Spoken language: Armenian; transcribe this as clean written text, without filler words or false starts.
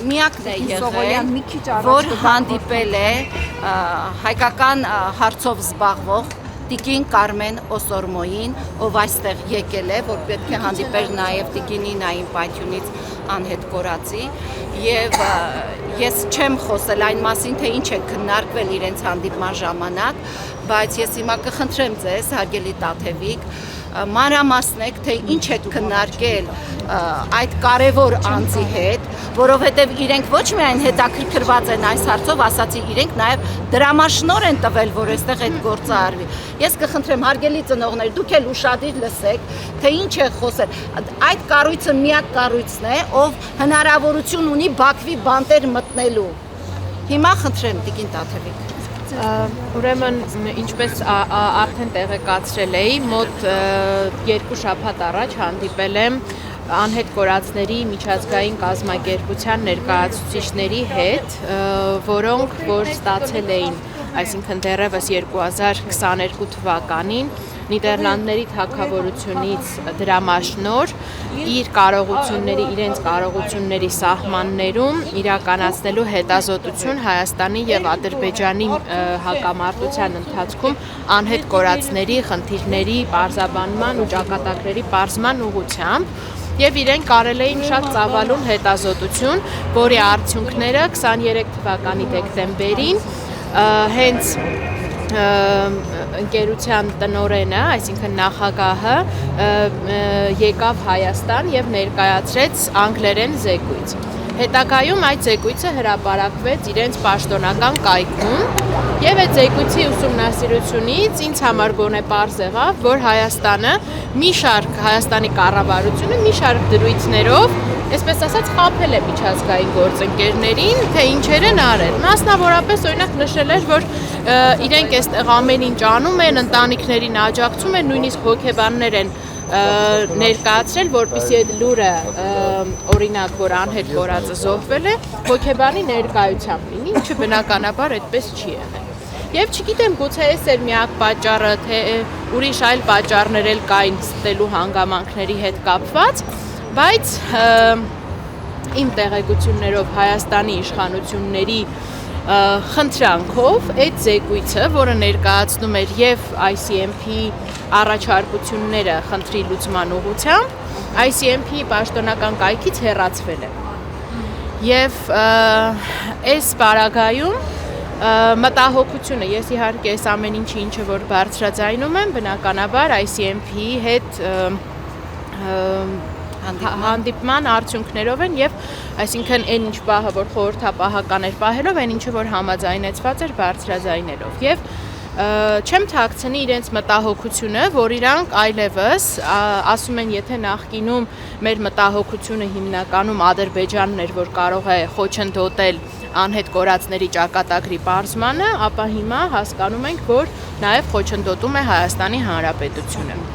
միակն է եղել, որ հանդիպել է հայկական հարցով զբաղվող Տիկին Կարմեն Օսորմոյին, ով այստեղ եկել է, որ պետք է հանդիպեր նաև Տիկինի Նային Պայթյունից անհետ կորածի, եւ ես չեմ խոսել այն մասին, թե ինչ է քննարկվել իրենց հանդիպման ժամանակ, բայց ես հիմա կխնդրեմ ձեզ, հարգելի Տաթևիկ, մանրամասնեք, թե ինչ է քննարկել այդ կարևոր անձի հետ, որովհետև իրենք ոչ միայն հետաքրքրված են այս հարցով, ասացի, իրենք նաև դրամաշնոր են տվել, որ այստեղ այդ գործը արվի։ Ես կխնդրեմ, հարգելի ծնողներ, դուք էլ ուշադիր լսեք, թե ինչ է խոսել։ Այդ կառույցը միակ կառույցն է, ով հնարավորություն ունի Բաքվի բանտեր մտնելու։ Հիմա խնդրեմ, Տիկին Տաթևիկ։ Ուրեմն, ինչպես արդեն տեղեկացրել էի, մոտ 2 շաբաթ առաջ հանդիպել եմ անհետ կորածների միջազգային կազմակերպության ներկայացուցիչների հետ, որոնք որ ստացել էին, այսինքն դեռևս 2022 թվականին Նիդերլանդների թագավորությունից դրամաշնոր իրենց կարողությունների սահմաններում իրականացնելու հետազոտություն Հայաստանի եւ Ադրբեջանի հակամարտության ընթացքում անհետ կորածների խնդիրների պարզաբանման ու ճակատագրերի պարզման ուղղությամբ եւ իրենք կարել էին շատ ծավալուն հետազոտություն, որի արդյունքները 23 թվականի դեկտեմբերին հենց ընկերության տնօրենը, այսինքն նախագահը եկավ Հայաստան եւ ներկայացրեց անգլերեն զեկույց։ Հետագայում այդ զեկույցը հրապարակվեց իրենց պաշտոնական կայքում եւ այդ զեկույցի ուսումնասիրությունից ինձ համար գոնե պարզ եղավ, որ Հայաստանի կառավարությունը մի շարք դրույթներով, այսպես ասած, խաբել է միջազգային գործընկերներին, թե ինչեր են արել։ Մասնավորապես օրինակ նշել էր, որ իրենք այստեղ ամեն ինչ անում են, ընտանիքներին աջակցում են, նույնիսկ հոգեբաններ են ներկայացրել, որպեսզի այդ լուրը օրինակ, որ անհետ կորածը զոհվել է, հոգեբանի ներկայությամբ լինի, ինչը բնականաբար այդպես չի եղել։ Եվ չգիտեմ, գուցե այս էր միակ պատճառը, թե ուրիշ այլ պատճառներ էլ կային ստելու հանգամանքների հետ կապված, բայց իմ տեղեկություններով Հայաստանի իշխանությունների խնդրանքով այդ զեկույցը, որը ներկայացնում էր եւ ICMP առաջարկությունները խնդրի լուծման ուղղությամբ, ICMP պաշտոնական կայքից հեռացվել է։ Եվ այս պարագայում մտահոգությունը, ես իհարկե այս ամեն ինչը որ բարձրաձայնում եմ, բնականաբար ICMP-ի հետ հանդիպման արդյունքներով են եւ այսինքն այն ինչ պահը որ խորհրդապահական էր պահելով, այն ինչը որ համաձայնեցված էր բարձրաձայներով եւ չեմ թաքցնի իրենց մտահոգությունը, որ իրանք այլևս ասում են, եթե նախկինում մեր մտահոգությունը հիմնականում Ադրբեջանն էր, որ կարող է խոչընդոտել անհետ կորածների ճակատագրի պարզմանը, ապա հիմա հասկանում ենք, որ նաև խոչընդոտում է Հայաստանի Հանրապետությունը։